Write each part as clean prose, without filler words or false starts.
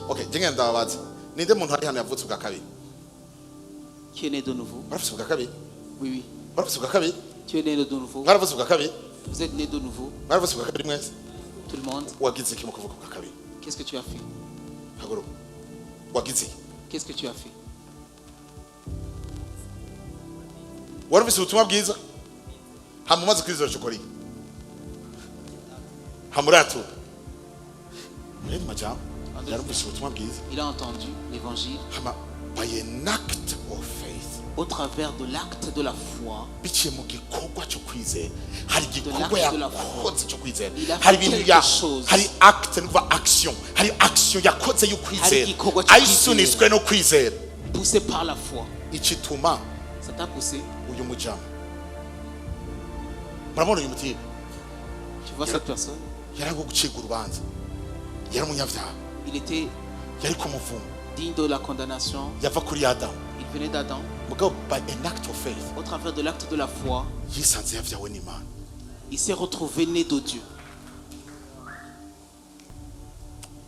Okay, jenga ndababaza. Ninde muntu hari hano yavutse bwa kabiri? Qui est né de nouveau? Barafutse bwa kabiri? Oui, oui. Barafutse bwa kabiri? Tu es né de nouveau. Barafutse bwa kabiri? Vous êtes né de nouveau. Barafutse bwa kabiri mwese? Tout le monde. Wagize iki mu kuvuka bwa kabiri? Qu'est-ce que tu as fait? Hagoro. Wagize iki? Qu'est-ce que tu as fait? Warufise ubutumwa bwiza? Hamumaze kwizera chokori. Hamuratu. Yari majam. Yarufise ubutumwa bwiza. Il a entendu l'évangile Hama by an act of faith. au travers de l'acte de la foi. Biciye mu gikorwa cyo kwizera. Hari De gikorwa l'acte de la yakoze cyo kwizera. Il a fait Hari ibintu quelque ya chose. hari act n'uva action. Hari action yakoze yo Hari kwizera. igikorwa cyo Ayisuniswe no kwizera. Poussé par la foi. Icituma Ça t'a poussé. uyu mujama. Muramubona uyu mutiye. Tu vois cette personne? Yarago gucika urubanza. Yari umunyavyaha. Il était Yari kumuvumo. digne de la condamnation. Yava kuri Adamu. Il venait d'Adam. Mugabo by an act of faith. Au travers de l'acte de la foi, Yisanze yavyawe n'Imana. il s'est retrouvé né de Dieu.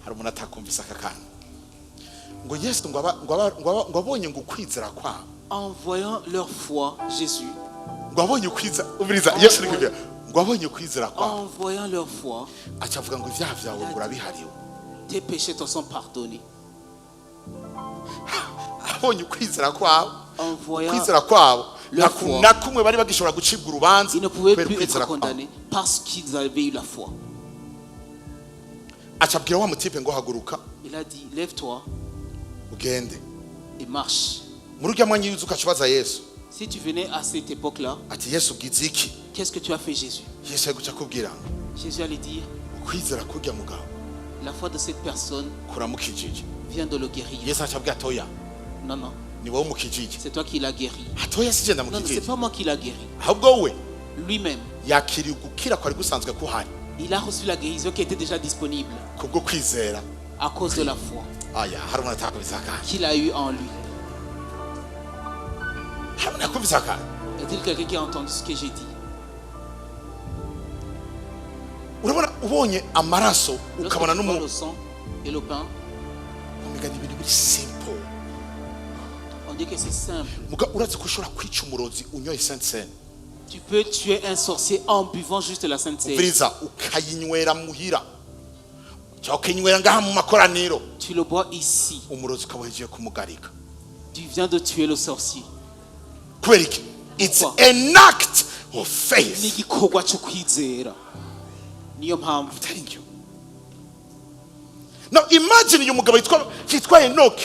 Hari umuntu atakumvisa aka kantu. Ngo Yesu ngo abonye ngo kwizera kwabo. En voyant leur foi, Jésus, Ngo abonye kwizera ubiriza Yesu rikubwira ngo abonye kwizera kwabo. en voyant leur foi, Acavuga ngo ivyaha vyawe ngo urabihariwe. tes péchés te sont pardonnés. Abonye kwizera kwabo. En voyant, Kwizera kwabo. leur foi. Nakumwe bari bagishobora gucibwa urubanza. ils ne pouvaient kubera plus être kwizera kwabo. condamnés parce qu'ils avaient eu la foi. Acabwira wa mutipe ngo haguruka Il a dit, lève-toi ugende. et marche. Muri urya mwanya yuzuka kibaza Yesu. Si tu venais à cette époque-là, Ati Yesu ugize iki? qu'est-ce que tu as fait, Jésus? Yesu ari guca kubwira Jésus allait dire, kwizera kurya mugabo la foi de cette personne kuramukijije. vient de le guérir. Yesu acabwira atoya Non, non, ni wowe umukijije. c'est toi qui l'as guéri. Atoya si genda Non, non, c'est mukijije. pas moi qui l'ai guéri. Ahubwo we Lui-même, yakiriye gukira kwari gusanzwe kuhari il a reçu la guérison qui était déjà disponible kubwo kwizera. à cause de la foi Aya hari umuntu atakumvisa akanya. qu'il a eu en lui. Hari umuntu akumvisa akanya. Y a-t-il quelqu'un qui a entendu ce que j'ai dit? Urabona ubonye amaraso ukabona Lorsque tu vois n'umuntu le sang et le pain, umigani ibintu biri simple. on dit que c'est simple. Muga urazi ko ushobora kwica umurozi unyoye Saint-Seine. Tu peux tuer un sorcier en buvant juste la Sainte Seine. Ubiriza ukayinywera muhira. Cyangwa ukinywera ngaha mu makoraniro. Tu le bois ici. Umurozi ukaba wagiye kumugarika. Tu viens de tuer le sorcier. Kubera iki? It's Pourquoi? an act of faith. Ni igikorwa cyo kwizera. Niyo mpamvu. Thank you. Now imagine uyu mugabo yitwa Enoch.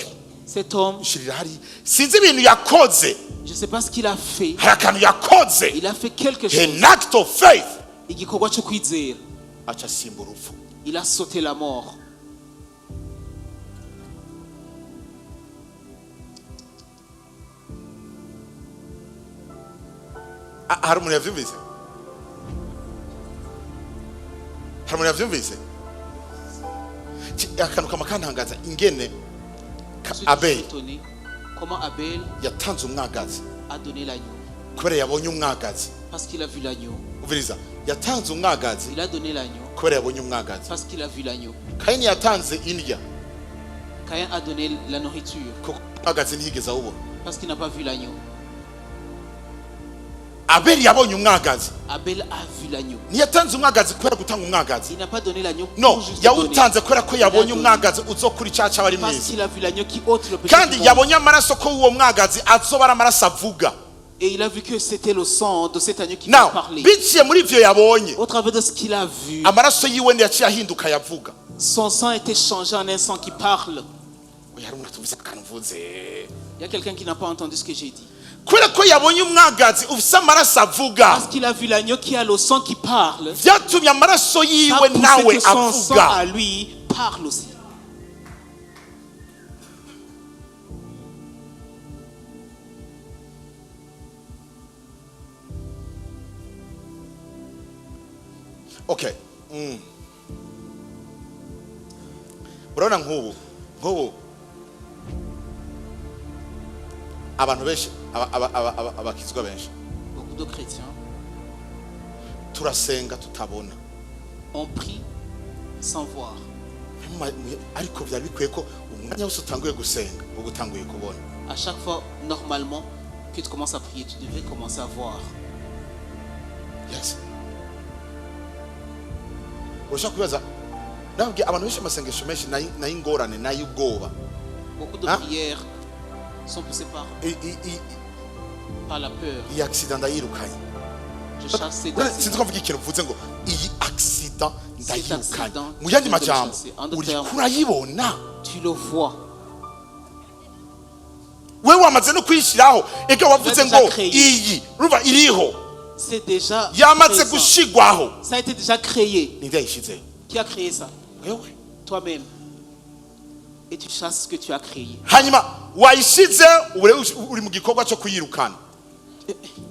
Cet homme, Shirira hari sinzi ibintu yakoze. je ne sais pas ce qu'il a fait. Hari akantu yakoze. Il a fait quelque An chose. act of faith. Igikorwa cyo kwizera. Acha simba urupfu. Il a sauté la mort. Hari umuntu yavyumvise? Hari umuntu yavyumvise? Akantu kamakantangaza ingene Je suis Abel étonné comment Abel yatanze umwagazi a donné l'agneau. kubera yabonye umwagazi. Parce qu'il a vu l'agneau. Ubiriza yatanze umwagazi Il a donné l'agneau kubera yabonye umwagazi. parce qu'il a vu l'agneau. Kayini yatanze indya Caïn a donné la nourriture kuko umwagazi ntiyigeze awubona. parce qu'il n'a pas vu l'agneau. Abeli yabonye umwagazi. Abel a vu l'agneau. Ntiyatanze umwagazi kubera gutanga umwagazi. Il n'a pas donné l'agneau No, pour juste donner. yawutanze kubera ko yabonye umwagazi uzokura icyaha bari Parce mwisi. qu'il a vu l'agneau qui ôte le péché Kandi du monde. yabonye amaraso ko uwo mwagazi azoba ari amaraso avuga. Et il a vu que c'était le sang de cet agneau qui Now, parlait. biciye muri ivyo yabonye, Au travers de ce qu'il a vu, amaraso yiwe yaciye ahinduka yavuga. son sang a été changé en un sang qui parle. Oya hari umuntu atuvuze akantu mvuze. Il y a quelqu'un qui n'a pas entendu ce que j'ai dit. Kubera ko yabonye umwagazi ufise amaraso avuga, Parce qu'il a vu l'agneau qui a le sang qui parle. vyatumye amaraso Ça yiwe a poussé nawe que son sang avuga. à lui parle aussi. Okay. Urabona nk'ubu abantu benshi abakizwa benshi Beaucoup de chrétiens turasenga tutabona. ont pris sans voir. ariko byari bikwiye ko umwanya wose utanguye gusenga ubwo utanguye kubona. À chaque fois, normalement, que tu commences à prier, tu devrais commencer à voir. Yes. Ushaka kubaza nabwiye abantu benshi amasengesho menshi nayingorane nayubwoba. Beaucoup de prières sont poussées par la peur. iyi accident ndayirukanye. Je chasse ces sinzi ko mvuga ikintu mvuze ngo iyi accident ndayirukanye. accident, Mu yandi tu dois le majambo chasser. En d'autres uri termes, kurayibona. tu le vois. Wewe wamaze no kwishiraho ega wavuze déjà ngo créé. iyi ruva iriho C'est déjà yamaze présent. gushigwaho. Ça a été déjà créé. Ninde yishizeho? Qui a créé ça? Wewe. Toi-même. Et tu chasses ce que tu as créé. Hanyuma wayishize uri mu gikorwa cyo kuyirukana.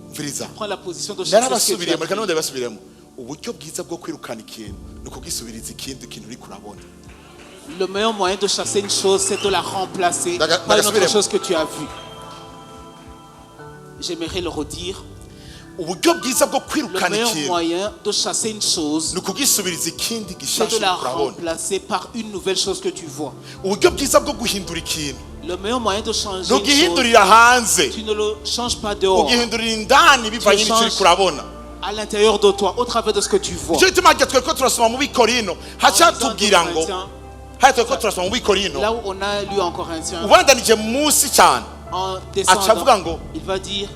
Mviriza. Prends la position de chasser ce que tu Narabasubiriye as muri créé. kanone basubiremo. Uburyo bwiza bwo kwirukana ikintu ni ukugisubiriza ikindi kintu uri kurabona. Le meilleur moyen de chasser une chose, c'est de la remplacer Daga- par une daga- autre chose que tu as vue. J'aimerais le redire. Uburyo bwiza bwo Le kwirukana meilleur ikintu moyen de chasser une chose, ni ukugisubiriza ikindi c'est de gishasha la urabona. remplacer par une nouvelle chose que tu vois. Uburyo bwiza bwo guhindura ikintu Le meilleur moyen de changer une chose, ntugihindurira hanze, tu ne le changes pas dehors, ugihindurira indani bivanye n'icyo uri kurabona. à l'intérieur de toi, au travers de ce que tu vois. Nicyo gituma twe ko turasoma mu Bikorino hacyatubwira ngo twe ko turasoma mu Bikorino Là où on a lu en Corinthiens, ubandanije munsi cyane en acavuga descendant, ngo il va dire,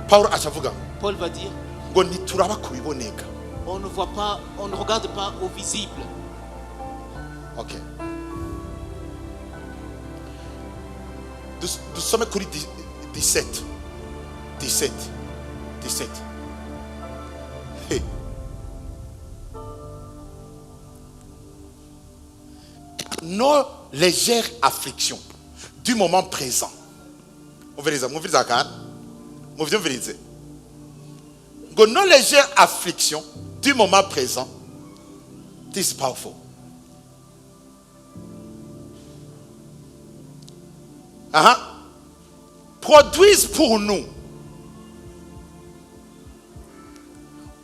Paulo acavuga Paul va dire, ngo ntituraba kubiboneka. on ne voit pas, on ne regarde pas au visible. Okay. Dusome kuri 17. Hey. Nos légères afflictions du moment présent. Muviriza kandi. Muvyumvirize. Ngo nos légères afflictions du moment présent. This is powerful. Produisent pour nous,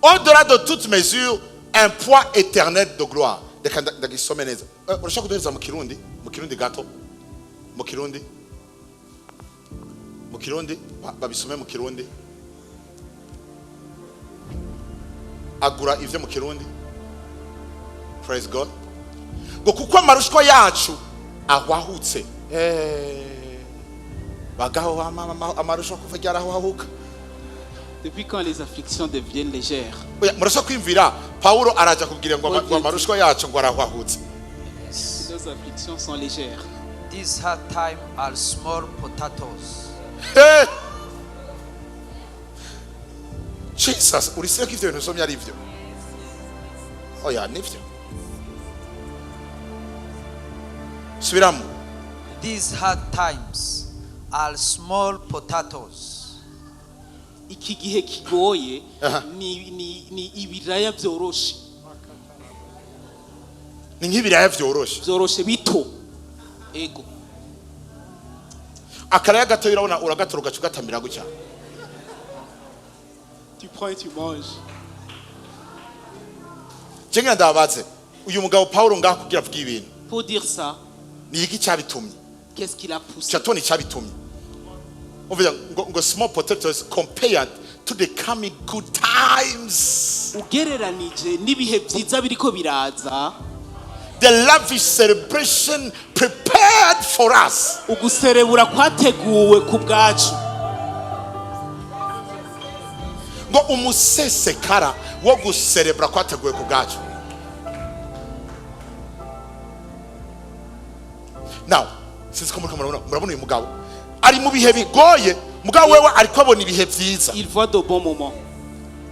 au-delà de toute mesure, un poids éternel de gloire. Ndagisome neza. Urashaka kuduhereza mu Kirundi gato. Mu Kirundi babisome mu Kirundi. Agura ivyo mu Kirundi. Praise God. Ngo kuko amarushwa yacu ahwahutse. Bagaho amarushwa kuva ryarahuka. Depuis quand les afflictions deviennent légères? Murashaka kwimvira Paulo araja kubwira ngo amarushwa yacu ngo arahwahutse. Nos afflictions sont légères. These hard times are small potatoes. Jesus, uriseka ko ivyo bintu somya ari ivyo? Oya, nivyo. Subiramo. These hard times are small potatoes. Iki gihe kigoye Aha. ni ibiraya byoroshe. Ni nk'ibiraya vyoroshe. Byoroshe bito. Ego. Akaraya gato urabona uragatora ugatamira gutya. Tu prends et tu manges. Jenga ndabaze. Uyu mugabo Paulo ngakubwira avuga ibintu. Pour dire ça, Ni iki cyabitumye? qu'est-ce qu'il a poussé? Chatoni cyabitumye. Uvuga ngo small potatoes compared to the coming good times. Ugereranije n'ibihe byiza biriko biraza, The lavish celebration prepared for us. uguserebura kwateguwe ku bwacu. Ngo umusesekara wo guserebra kwateguwe ku bwacu. Now, since murabona uyu mugabo ari mu bihe bigoye, mugabo wewe ariko abona ibihe byiza. Il voit de bons moments,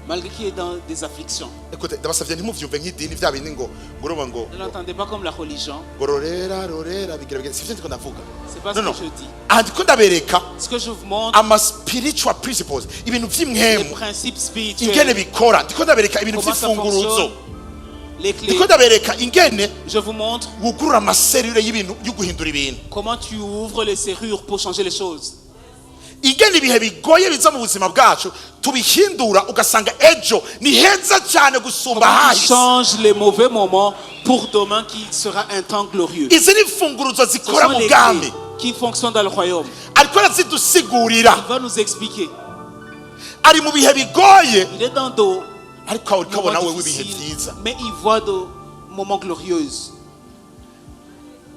malgré qu'il est dans des afflictions. Écoutez, ndabasavye ntimuvyumve nk'idini vya bindi ngo nguruma ngo Ne l'entendez pas comme la religion. rorera bigira sivyo ndiko ndavuga. C'est pas No, ce no. que je dis. Andiko ndabereka Ce que je vous montre, ama spiritual principles, ibintu les vy'imwemu principes ingene spirituels, bikora. Ndiko ndabereka ibintu comment ça vy'ifunguruzo. fonctionne, les clés. Ndiko ndabereka ingene Je vous montre wugurura amaserire y'ibintu yo guhindura ibintu. comment tu ouvres les serrures pour changer les choses. igena ibihe bigoye biza mu buzima bwacu tubihindura ugasanga ejo ni heza cyane gusumba Comment tu hahise. changes les mauvais moments pour demain qui sera un temps glorieux. Izi ni imfunguruzo Ce zikora sont mu les bwami clés qui fonctionnent dans le royaume. ariko arazidusigurira. Il va nous expliquer. Ari mu bihe bigoye Il est dans dos ariko ukabona moments wewe ibihe difficiles, byiza. mais il voit de moments glorieux.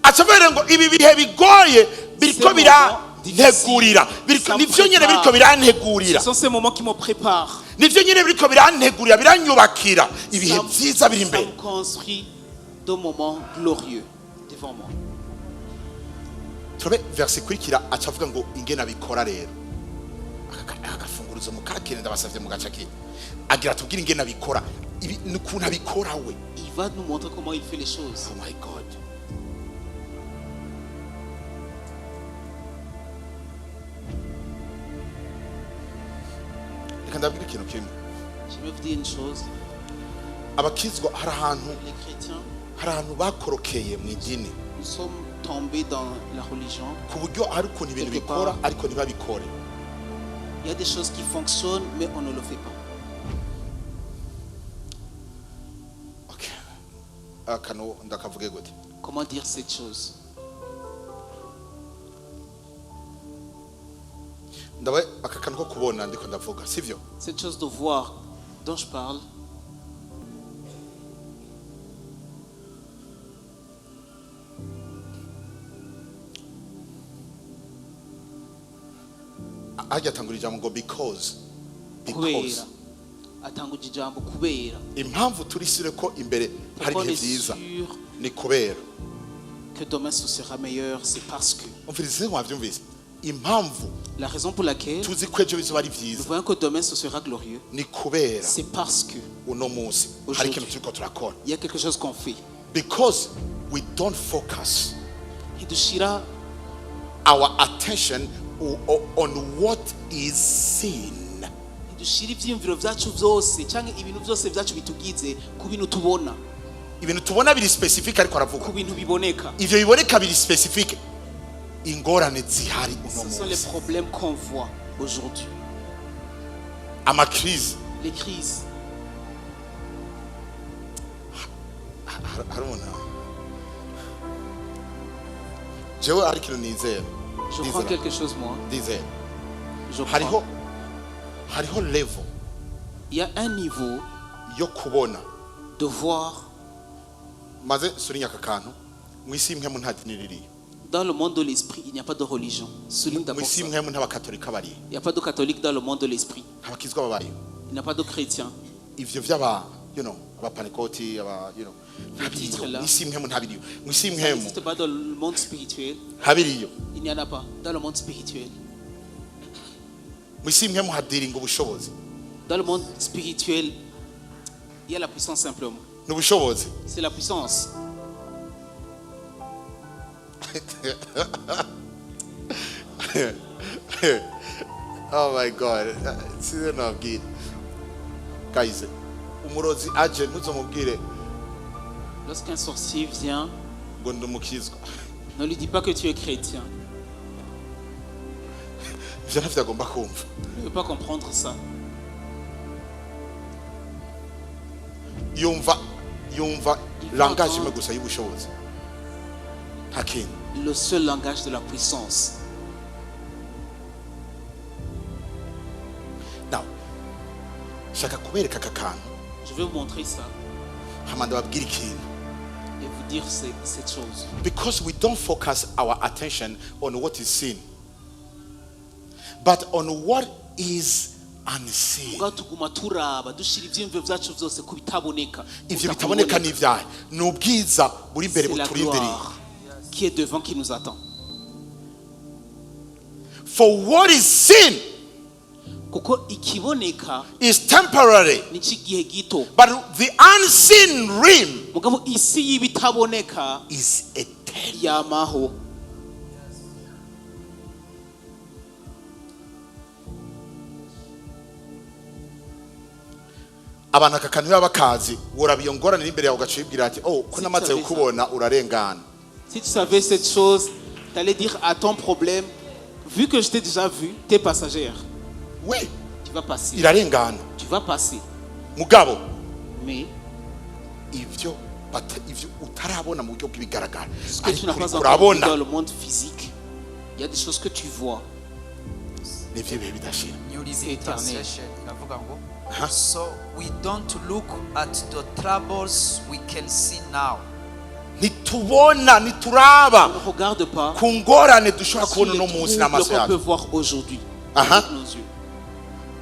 Acabere ngo ibi bihe bigoye biriko C'est birantegurira. Ça me Nivyo nyene prépare. biriko birantegurira. Ce sont ces moments qui me préparent. Nivyo nyene biriko birantegurira biranyubakira ibihe Ça byiza biri imbere. me construit de moments glorieux devant moi. Turabe verse kurikira acavuga ngo ingena bikora rero. Agafunguruzo mukakire ndabasavye mu gace ki. Agira tubwire ingena bikora. Ibi nukuntu abikora we. Il va nous montrer comment il fait les choses. Oh my God. Reka ndabwire ikintu kimwe. Je vais vous dire une chose. Abakizwa hari ahantu Les chrétiens, bakorokeye mu idini nous sommes tombés dans la religion. ku buryo hari ukuntu ibintu Quelque bikora part. ariko ntibabikore. Il y a des choses qui fonctionnent, mais on ne le fait pas. Okay. Akano ndakavuge gute. Comment dire cette chose? Ndawe akakano ko kubona ndiko ndavuga sivyo. Cette chose de voir dont je parle, Ajya tangura ijambo ngo because kubera. Atanguje ijambo kubera. impamvu turisire ko imbere hari Pourquoi on ibihe est byiza sûr ni kubera. que demain ce sera meilleur? C'est parce que Umvirize wavyumvise. Impamvu la raison pour laquelle tuzi ko ejo bizoba ari nous byiza voyons que demain ce sera glorieux, ni kubera c'est parce que uno munsi hari ikintu turiko turakora. il y a quelque chose qu'on fait. Because we don't focus Et de Shira, our attention on what is seen. dushira ivyiyumviro vyacu vyose canke ibintu vyose vyacu bitugize ku bintu tubona, Ibintu tubona biri specific ariko ku aravuga. bintu biboneka. Ivyo biboneka biri specific. Ingorane zihari uno Ce sont les munsi. problèmes qu'on voit aujourd'hui. Amakrize. Les crises. Haruna. Jewe ari kintu nizera. Je crois quelque chose, moi. Nizera. Je crois. Hariho level Il y a un niveau yo kubona. de voir. Maze surinya akakantu. Mwisi imwe mu ntadini riri. Dans le monde de l'esprit, il n'y a pas de religion. Souligne d'abord Mwisi ça. imwe mu ntabakatolika bari. Il n'y a pas de catholique dans le monde de l'esprit. Abakizwa babayo. Il n'y a pas de chrétien. Ivyo vyaba, abapanekoti, titre là. Mwisi imwe mu ntabiriyo. Mwisi Ça imwe mu n'existe pas dans le monde spirituel. habiriyo. Il n'y en a pas dans le monde spirituel. Mwisi imwe mu hadiringa ubushobozi. Dans le monde spirituel, il y a la puissance simplement. N'ubushobozi. C'est la puissance. Oh my God. Since no good. Guys, umurozi aje ntuzomubwire Lorsqu'un sorcier vient, ngo ndumukizwa. ne lui dis pas que tu es chrétien. Ivyo ntavyo agomba kumva. Il ne veut pas comprendre ça. Yumva Il langage entend- imwe gusa y'ubushobozi. Hakini. Le seul langage de la puissance. Now, shaka kubereka aka kantu Je vais vous montrer ça hama ndababwira ikintu. et vous dire cette chose. Because we don't focus our attention on what is seen, but on what is unseen. Ubwo tuguma turaba dushira ivyiyumviro vyacu vyose ku bitaboneka. Ivyo bitaboneka ni ivyahe? Ni ubwiza buri imbere C'est la buturindiriye. gloire qui est devant qui nous attend. For what is seen Kuko ikiboneka is temporary, ni cy'igihe gito. but the unseen realm Mugabo isi y'ibitaboneka is eternal. yamaho. Abantu aka kantu baba bakazi woraba iyo ngorane imbere yawe ugacibwira ati oh ko namaze kukubona urarengana. Si tu savais cette chose, tu allais dire à ton problème, Vu que je t'ai déjà vu, t'es passagère. Oui, Tu vas passer. irarengana. Tu vas passer. Mugabo, Mais ivyo utarabona mu buryo bw'ibigaragara. ce que tu n'as Ariko pas encore vu urabona dans le monde physique, il y a des choses que tu vois. nivyo bihe bidashira. New Living C'est éternel. Translation iravuga ngo, Aha. so we don't look at the troubles we can see now, Ntitubona, ntituraba On ne regarde pas ku ngorane dushobora sur kubona les uno munsi troubles n'amaso qu'on peut yacu. voir aujourd'hui Aha. avec nos yeux.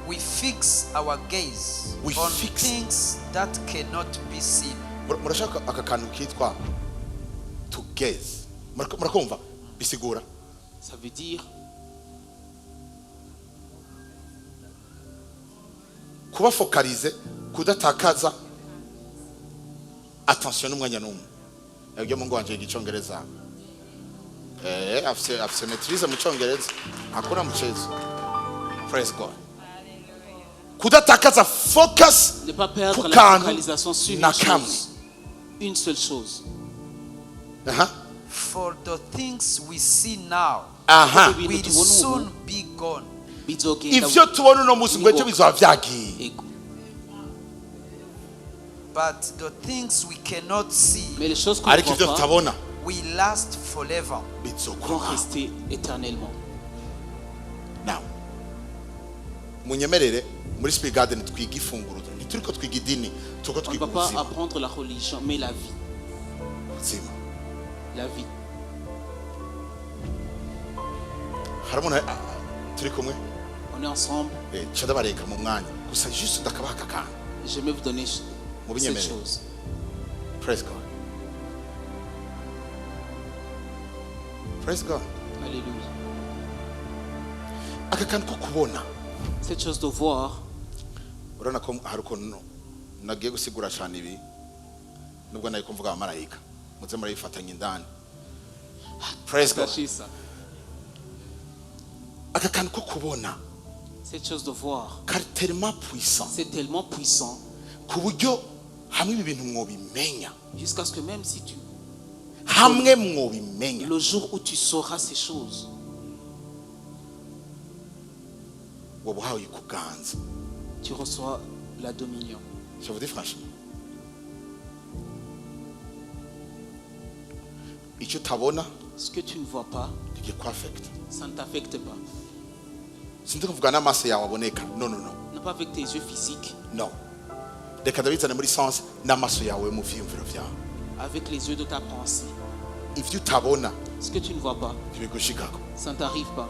we fix our gaze We on fix. things that cannot be seen. Murashaka aka kantu kitwa to gaze. Murakumva bisigura Ça veut dire kuba focalize, kudatakaza attention n'umwanya n'umwe. Ibyo mungu wanje igicongereza afise maîtrise mu cyongereza akora mu chezo. Praise God. Kudatakaza focus ne pas perdre ku la kantu focalisation sur na une kamwe. chose. Une seule chose. Aha. For the things we see now Aha. Ibintu will tubona ubu soon be gone, bizogenda Ivyo tubona uno munsi ngo ejo bizaba vyagiye. ego. but the things we cannot see Mais les choses qu'on ne Ariko ivyo voit pas tutabona will last forever. vont bizokora. rester éternellement. Now, munyemerere muri Spirit Garden twiga ifunguro. Ntituriko twiga idini, tuko On ne twiga va pas ubuzima. apprendre la religion, mais la vie. Ubuzima. La vie. Haramuna turi kumwe On est ensemble. cadabareka mu mwanya gusa juste ndakabaha kakana. J'aimerais vous donner cette Mubinyemerere. chose. Praise God. Praise God. Alléluia. Aka kantu ko kubona Cette chose de voir, urabona ko hari ukuntu nagiye gusigura cyane ibi nubwo nari kumvuga abamarayika muze murayifatanya indani. Praise God. sachez ça. Aka kantu ko kubona Cette chose de voir, kari tellement puissant c'est tellement puissant ku buryo hamwe ibi bintu mwobimenya, jusqu'à ce que même si tu, hamwe mwobimenya le jour où tu sauras ces choses, woba uhawe kuganza. tu reçois la dominion. Je vous dis franchement, icyo utabona Ce que tu ne vois pas, ntigikwafekita. ça ne t'affecte pas. Sindi kuvuga n'amaso yawe aboneka, no no no Non pas avec tes yeux physiques, no, reka ndabizane muri sense n'amaso yawe mu vyiyumviro vyawe. avec les yeux de ta pensée. Ivyo utabona Ce que tu ne vois pas, ntibigushikako ça ne t'arrive pas.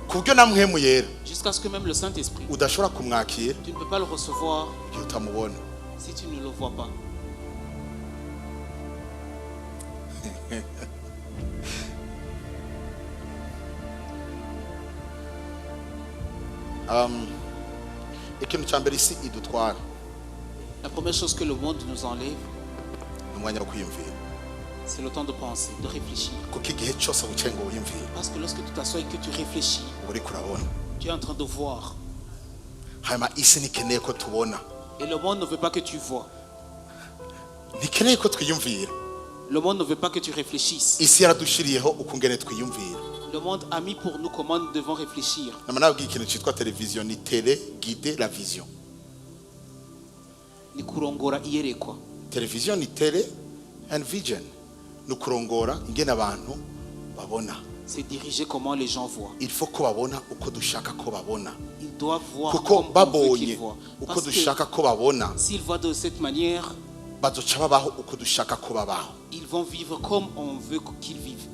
ku buryo na mpwemu yera Jusqu'à ce que même le Saint-Esprit, udashobora kumwakira tu ne peux pas le recevoir igihe utamubona. si tu ne le vois pas. Ikintu cya mbere isi idutwara La première chose que le monde nous enlève, ni umwanya wo kwiyumvira, c'est le temps de penser, de réfléchir. kuko igihe cyose wicaye ngo wiyumvire Parce que lorsque tu t'assois et que tu réfléchis, uba uriko urabona. tu es en train de voir. Hanyuma isi ntikeneye ko tubona, Et le monde ne veut pas que tu vois. ntikeneye ko twiyumvira. Le monde ne veut pas que tu réfléchisses. Isi yaradushiriyeho ukungene twiyumvira. Le monde a mis pour nous comment nous devons réfléchir. nama nabwiye ikintu cyitwa televiziyo ni tele guide la vision. Ni kurongora iyerekwa. Televiziyo ni tele and vision, ni ukurongora ingene abantu babona. C'est diriger comment les gens voient. Il faut ko babona uko dushaka ko babona, Ils doivent voir kuko comme on veut qu'ils babonye voient. uko Parce que dushaka ko babona s'ils voient de cette manière, bazoca babaho uko dushaka ko babaho. ils vont vivre comme on veut qu'ils vivent.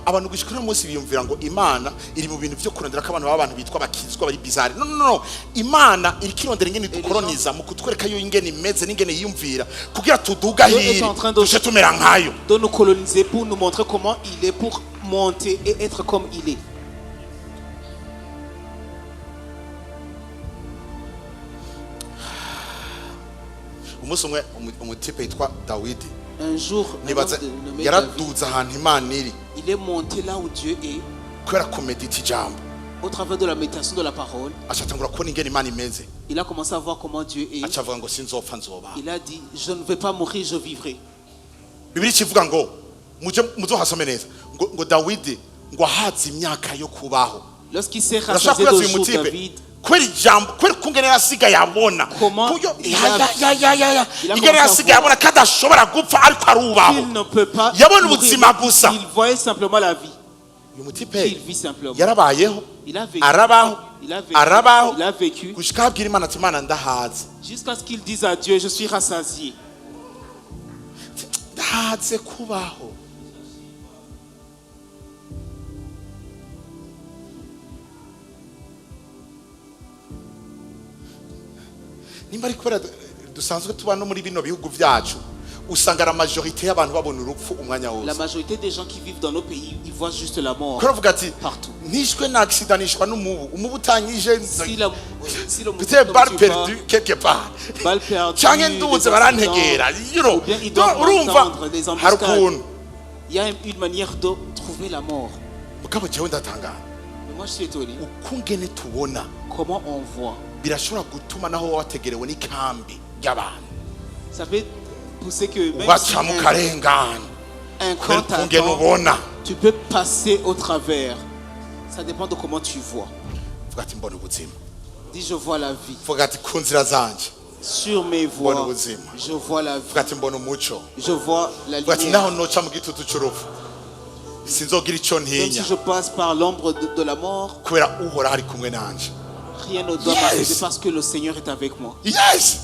Abantu gushika uno munsi biyumvira ngo Imana iri mu bintu byo kurondera ko abantu b'abantu bitwa bakizwa bari bizarre. No no no, Imana iri kirondera ingene dukoloniza mu kutwereka yo ingene imeze n'ingene yiyumvira kugira tuduga Dieu est hiri en train de- duce tumera nkayo. De nous coloniser pour nous montrer comment il est, pour monter et être comme il est. Umunsi umwe umutipe yitwa Dawidi Un jour, un nibaza homme nommé David, yaraduza ahantu Imana iri il est monté là où Dieu est, kubera kumedita ijambo, au travers de la méditation de la parole. acatangura kubona ingene Imana imeze, Il a commencé à voir comment Dieu est. acavuga ngo sinzopfa nzoba. Il a dit, je ne vais pas mourir, je vivrai. bibiri kivuga ngo muzo hasome neza ngo Dawidi ngo ahaza imyaka yo kubaho. Lorsqu'il s'est Urashaka rassasié kubaza de uyu jour, mutipe David, kwera ijambo kwera kungene yasigaye abona Comment kuyo il a ingene commencé à yasigaye abona kadashobora gupfa ariko arubaho. qu'il ne peut pas Yabona mourir. ubuzima gusa. Il voyait simplement la vie. Uyu mutipe Il vit simplement. yarabayeho Il a vécu. arabaho Il a vécu. arabaho Il a vécu gushika abwira Imana ati Imana ndahaze jusqu'à ce qu'il dise à Dieu, je suis rassasié. ndahaze kubaho. Nimba ari kubera dusanzwe tuba no muri bino bihugu byacu usanga la majorité y'abantu babona urupfu umwanya La wose. majorité des gens qui vivent dans nos pays, ils voient juste la mort Kora vuga ati partout. nishwe na accidentanishwa n'umubu utanyije Si le peut-être balle perdue quelque part. balle perdue, Canke des nduze barantegera you ou bien ils doivent urumva entendre des hari embuscades. ukuntu Il y a une manière de trouver la mort. mugabo jewe ndatangara Mais moi, je suis étonné. ukungene tubona Comment on voit? birashobora gutuma naho wategerewe n'ikambi y'abantu Ça peut pousser que même si ugaca mu karengane un kubera camp ukungene t'attend, ubona tu peux passer au travers. Ça dépend de comment tu vois. vuga ati mbona ubuzima Dis, je vois la vie. vuga ati ku nzira zanje Sur mes mbona voies, ubuzima je vois la vie. vuga ati mbona umuco Je vois la vuga ati naho lumière. noca mu gitutu c'urupfu sinzogira ico Même si ntinya je passe par l'ombre de la mort, kubera uhora ari kumwe nanje. rien ne doit Yes. m'arriver parce que le Seigneur est avec moi. Yes